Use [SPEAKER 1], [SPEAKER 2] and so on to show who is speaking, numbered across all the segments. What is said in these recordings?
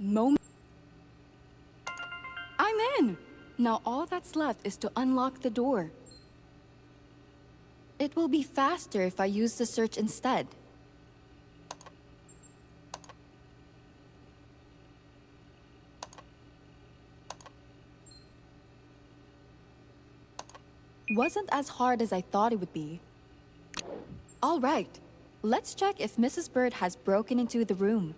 [SPEAKER 1] moment. I'm in! Now all that's left is to unlock the door. It will be faster if I use the search instead. Wasn't as hard as I thought it would be. All right, let's check if Mrs. Bird has broken into the room.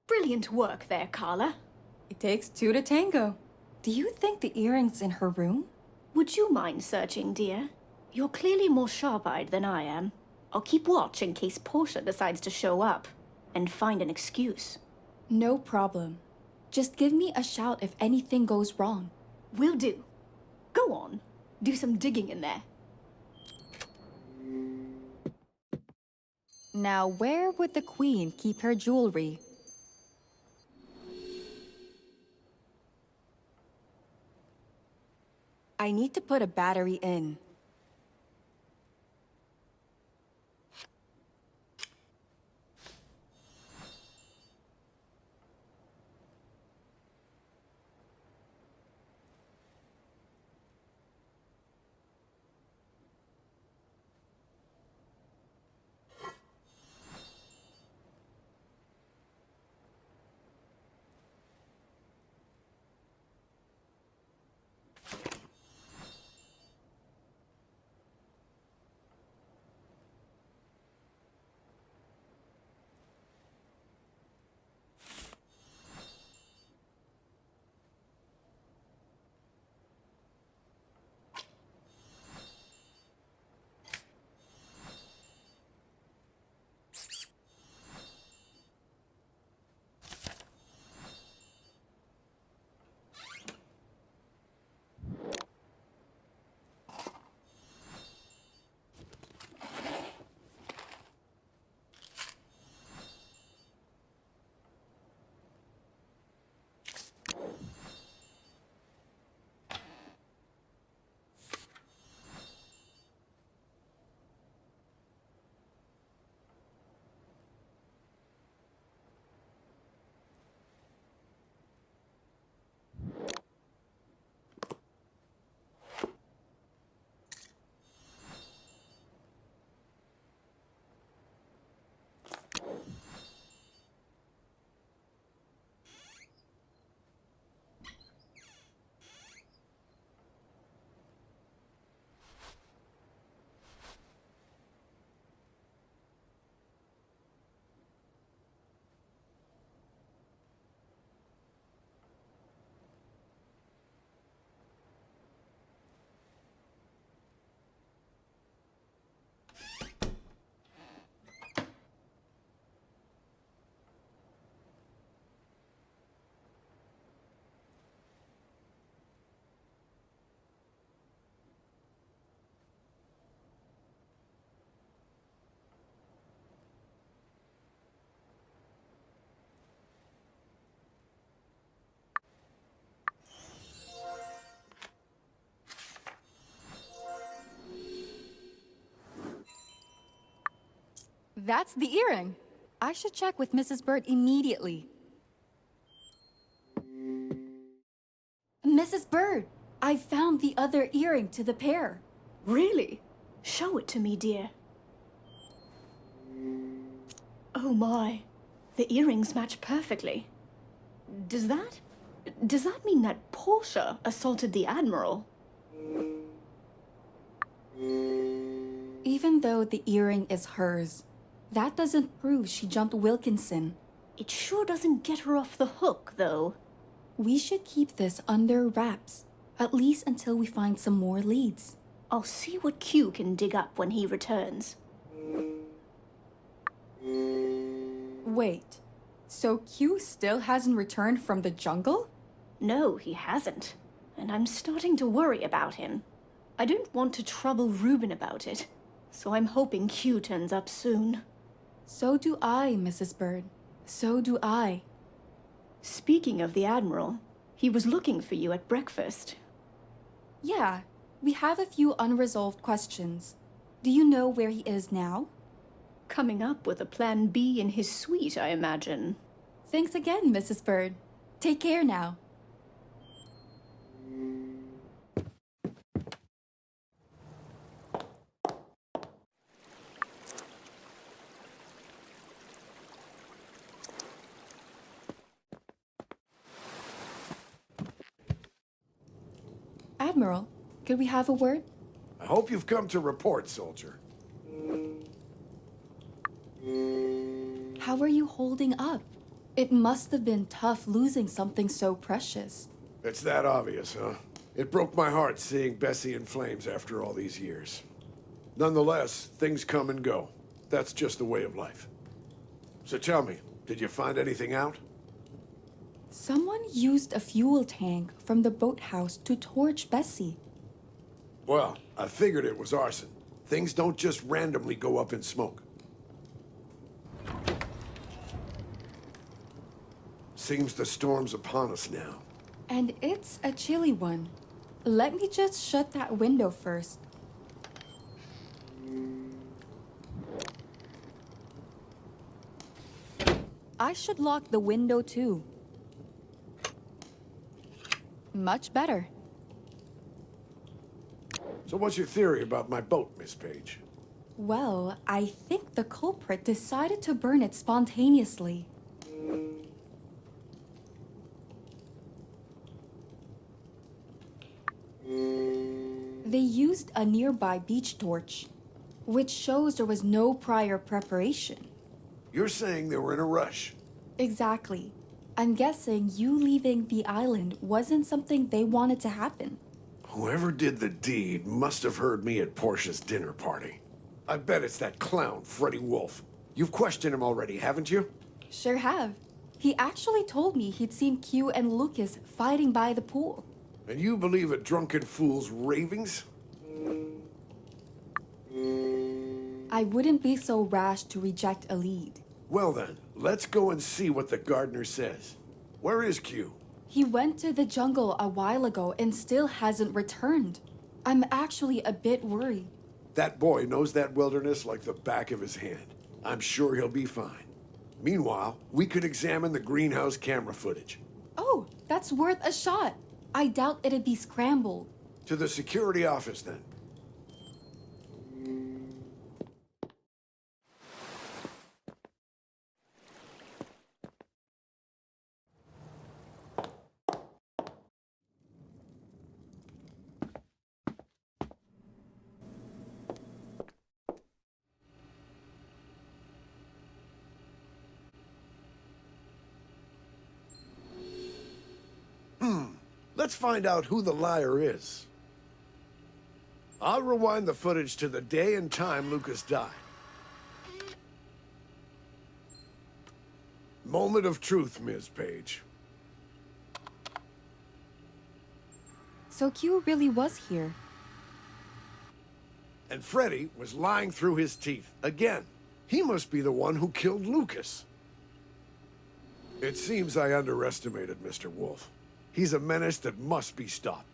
[SPEAKER 2] Brilliant work there, Carla.
[SPEAKER 1] It takes two to tango. Do you think the earring's in her room?
[SPEAKER 2] Would you mind searching, dear? You're clearly more sharp-eyed than I am. I'll keep watch in case Portia decides to show up and find an excuse.
[SPEAKER 1] No problem. Just give me a shout if anything goes wrong.
[SPEAKER 2] Will do. Go on. Do some digging in there.
[SPEAKER 1] Now, where would the queen keep her jewelry? I need to put a battery in. That's the earring. I should check with Mrs. Bird immediately. Mrs. Bird, I found the other earring to the pair.
[SPEAKER 2] Really? Show it to me, dear. Oh my. The earrings match perfectly. Does that mean that Portia assaulted the Admiral?
[SPEAKER 1] Even though the earring is hers, that doesn't prove she jumped Wilkinson.
[SPEAKER 2] It sure doesn't get her off the hook, though.
[SPEAKER 1] We should keep this under wraps, at least until we find some more leads.
[SPEAKER 2] I'll see what Q can dig up when he returns.
[SPEAKER 1] Wait, so Q still hasn't returned from the jungle?
[SPEAKER 2] No, he hasn't. And I'm starting to worry about him. I don't want to trouble Reuben about it, so I'm hoping Q turns up soon.
[SPEAKER 1] So do I, Mrs. Bird. So do I.
[SPEAKER 2] Speaking of the Admiral, he was looking for you at breakfast.
[SPEAKER 1] Yeah, we have a few unresolved questions. Do you know where he is now?
[SPEAKER 2] Coming up with a plan B in his suite, I imagine.
[SPEAKER 1] Thanks again, Mrs. Bird. Take care now. Admiral, could we have a word?
[SPEAKER 3] I hope you've come to report, soldier.
[SPEAKER 1] How are you holding up? It must have been tough losing something so precious.
[SPEAKER 3] It's that obvious, huh? It broke my heart seeing Bessie in flames after all these years. Nonetheless, things come and go. That's just the way of life. So tell me, did you find anything out?
[SPEAKER 1] Someone used a fuel tank from the boathouse to torch Bessie.
[SPEAKER 3] Well, I figured it was arson. Things don't just randomly go up in smoke. Seems the storm's upon us now.
[SPEAKER 1] And it's a chilly one. Let me just shut that window first. I should lock the window too. Much better.
[SPEAKER 3] So what's your theory about my boat, Miss Page?
[SPEAKER 1] Well, I think the culprit decided to burn it spontaneously. They used a nearby beach torch, which shows there was no prior preparation.
[SPEAKER 3] You're saying they were in a rush.
[SPEAKER 1] Exactly. I'm guessing you leaving the island wasn't something they wanted to happen.
[SPEAKER 3] Whoever did the deed must have heard me at Portia's dinner party. I bet it's that clown, Freddie Wolf. You've questioned him already, haven't you?
[SPEAKER 1] Sure have. He actually told me he'd seen Q and Lucas fighting by the pool.
[SPEAKER 3] And you believe a drunken fool's ravings?
[SPEAKER 1] I wouldn't be so rash to reject a lead.
[SPEAKER 3] Well then, let's go and see what the gardener says. Where is Q?
[SPEAKER 1] He went to the jungle a while ago and still hasn't returned. I'm actually a bit worried.
[SPEAKER 3] That boy knows that wilderness like the back of his hand. I'm sure he'll be fine. Meanwhile, we could examine the greenhouse camera footage.
[SPEAKER 1] Oh, that's worth a shot. I doubt it'd be scrambled.
[SPEAKER 3] To the security office, then. Let's find out who the liar is. I'll rewind the footage to the day and time Lucas died. Moment of truth, Ms. Page.
[SPEAKER 1] So Q really was here.
[SPEAKER 3] And Freddy was lying through his teeth. Again, he must be the one who killed Lucas. It seems I underestimated Mr. Wolf. He's a menace that must be stopped.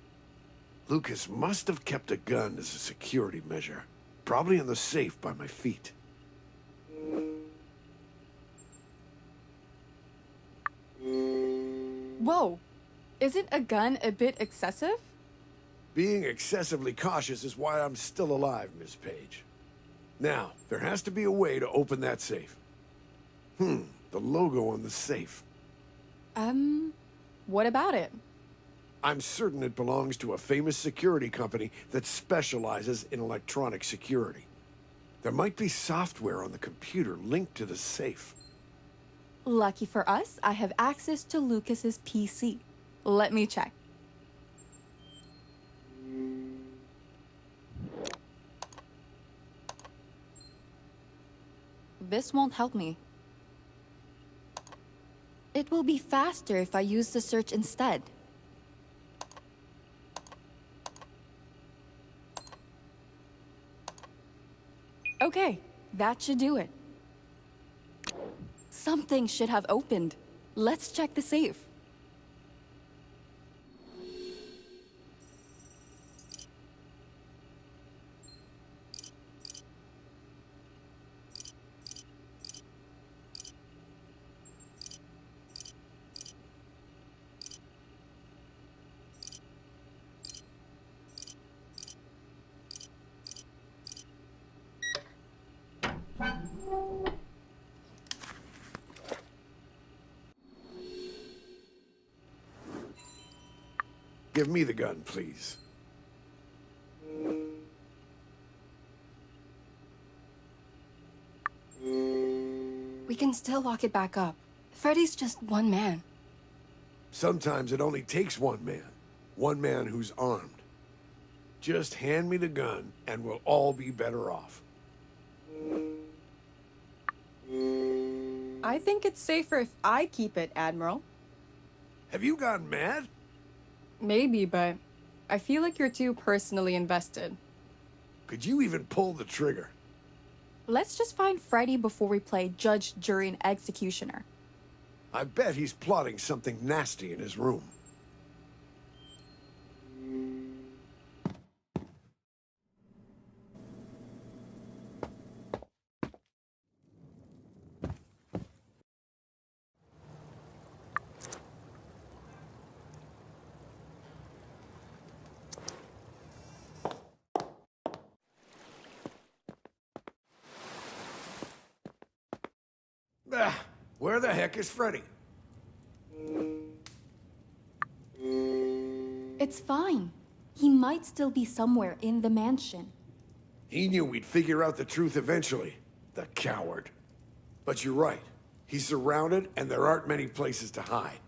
[SPEAKER 3] Lucas must have kept a gun as a security measure. Probably in the safe by my feet.
[SPEAKER 1] Whoa! Isn't a gun a bit excessive?
[SPEAKER 3] Being excessively cautious is why I'm still alive, Miss Page. Now, there has to be a way to open that safe. The logo on the safe.
[SPEAKER 1] What about it?
[SPEAKER 3] I'm certain it belongs to a famous security company that specializes in electronic security. There might be software on the computer linked to the safe.
[SPEAKER 1] Lucky for us, I have access to Lucas's PC. Let me check. This won't help me. It will be faster if I use the search instead. Okay, that should do it. Something should have opened. Let's check the safe.
[SPEAKER 3] Give me the gun, please.
[SPEAKER 1] We can still lock it back up. Freddy's just one man.
[SPEAKER 3] Sometimes it only takes one man who's armed. Just hand me the gun, and we'll all be better off.
[SPEAKER 4] I think it's safer if I keep it, Admiral.
[SPEAKER 3] Have you gone mad?
[SPEAKER 4] Maybe, but I feel like you're too personally invested.
[SPEAKER 3] Could you even pull the trigger?
[SPEAKER 1] Let's just find Freddy before we play judge, jury, and executioner.
[SPEAKER 3] I bet he's plotting something nasty in his room. Where the heck is Freddy?
[SPEAKER 1] It's fine. He might still be somewhere in the mansion.
[SPEAKER 3] He knew we'd figure out the truth eventually. The coward. But you're right. He's surrounded, and there aren't many places to hide.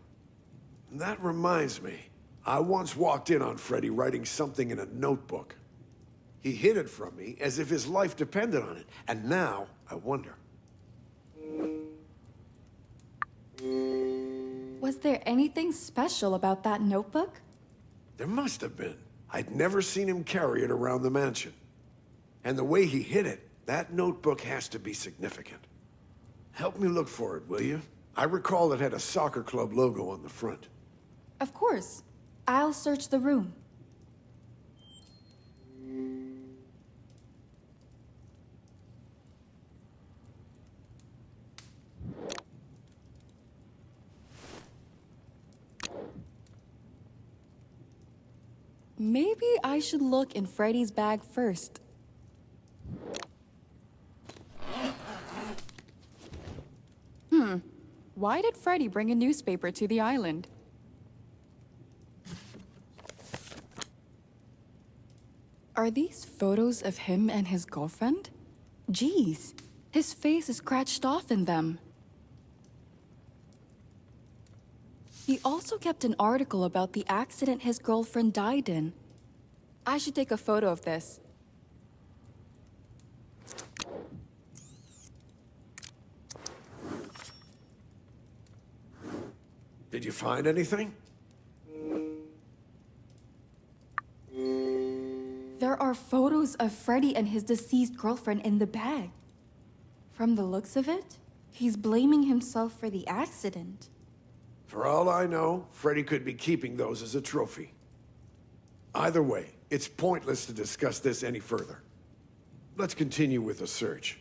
[SPEAKER 3] And that reminds me. I once walked in on Freddy writing something in a notebook. He hid it from me as if his life depended on it. And now, I wonder.
[SPEAKER 1] Was there anything special about that notebook?
[SPEAKER 3] There must have been. I'd never seen him carry it around the mansion. And the way he hid it, that notebook has to be significant. Help me look for it, will you? I recall it had a soccer club logo on the front.
[SPEAKER 1] Of course. I'll search the room. Maybe I should look in Freddy's bag first. Why did Freddy bring a newspaper to the island? Are these photos of him and his girlfriend? Geez, his face is scratched off in them. He also kept an article about the accident his girlfriend died in. I should take a photo of this.
[SPEAKER 3] Did you find anything?
[SPEAKER 1] There are photos of Freddy and his deceased girlfriend in the bag. From the looks of it, he's blaming himself for the accident.
[SPEAKER 3] For all I know, Freddy could be keeping those as a trophy. Either way, it's pointless to discuss this any further. Let's continue with the search.